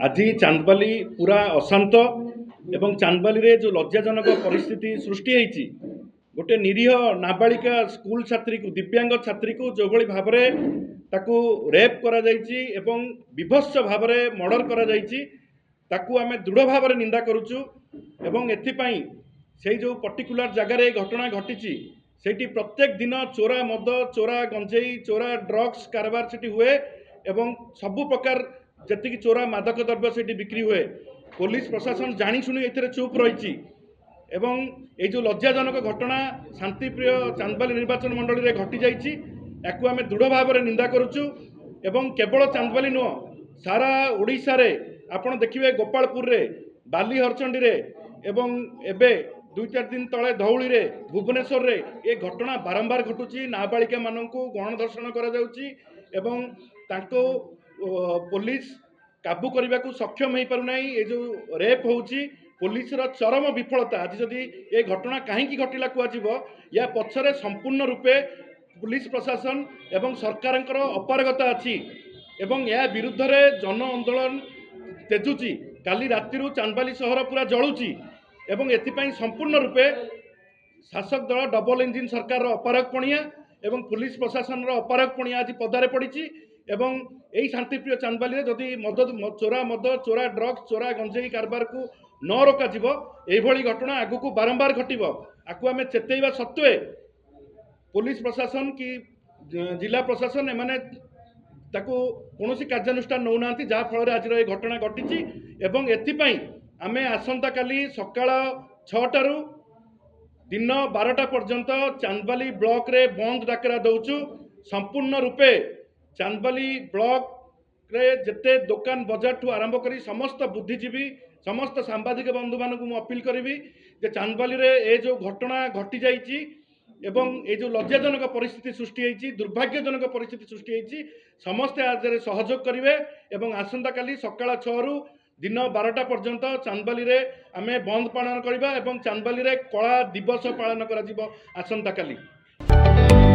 आज चांदबाली पूरा अशांत एवं चांदबाली रे जो लज्जाजनक परिस्थिति सृष्टि होती गोटे निरीह नाबालिका स्कूल छात्री को दिव्यांग छात्री को जो भाई भाव ताकू रेप करा जायछि एवं विभत्स भाव मर्डर करा जायछि ताकू आमे दृढ़ भाव निंदा करुचु एवं एथिपाई से जो पर्टिकुलर जगार घटना घटी सेठी प्रत्येक दिन चोरा मद चोरा गंजेई चोरा ड्रग्स कारबार सेठी हुए एवं सबु प्रकार जी चोरा मादक द्रव्य से बिक्री हुए पुलिस प्रशासन जाशुणी ए चुप रही एवं ये जो लज्जाजनक घटना शांतिप्रिय चांदबाली निर्वाचन मंडली में घटी जाइए याकू आम दृढ़ भाव निंदा करुचु एवं केवल चांदबाली नुह सारा ओडिशा रे आपण देखिए गोपालपुर रे बाली हरचंडी रे एवं एबे 2-4 दिन तले धौली रे भुवनेश्वर रे ये घटना बारंबार घटुची नाबालिका मानू गणधर्षण करा जाउची एवं तांको पुलिस काबू करने को सक्षम हो पारना ये जो रेप होची पुलिस चरम विफलता आज जदि ये घटना कहीं घटला कह या पछरे संपूर्ण रूपे पुलिस प्रशासन एवं सरकार अपारगता अच्छी एवं या विरुद्ध रे जन आंदोलन तेजुची काली राति चांदबाली सहर पूरा जलुची एवं एथिपाई संपूर्ण रूपे शासक दल डबल इंजिन सरकार अपारगपणिया एवं पुलिस प्रशासन अपारगपणिया आज पदारे पड़ी एवं यही शांतिप्रिय चांदबाली जदि मद चोरा ड्रग्स चोरा गंजेई कारबार को न रोका यही घटना आगु को बारंबार घटव आपको आम चेतवा सत्वे पुलिस प्रशासन कि जिला प्रशासन एमाने ताकू कौन कार्यानुष्ठान नौना जहाँफल आज ये घटना घटी एवं एथिपाई आमे आसंता काली सकाळ 6टारू दिन 12टा पर्यंत चांदबाली ब्लॉक रे बंद डाकरा दौचु संपूर्ण रूपे चांदबाली ब्लॉक रे जेते दुकान बजार ठू आरंभ करी समस्त बुद्धिजीवी समस्त सांबादिक बंधु मानक अपील करी जे चांदबाली रे ए जो घटना घटी जाइए एवं ये जो लज्जाजनक परिस्थिति सृष्टि होती दुर्भाग्यजनक परिस्थिति सृष्टि होती समस्ते आज सहयोग करेंगे एवं आसंता काली सकाळ 6 दिन 12टा पर्यंत चांदबाली रे आमे बंद पालन करबा एवं चांदबाली रे कला दिवस पालन करा आसंता काली।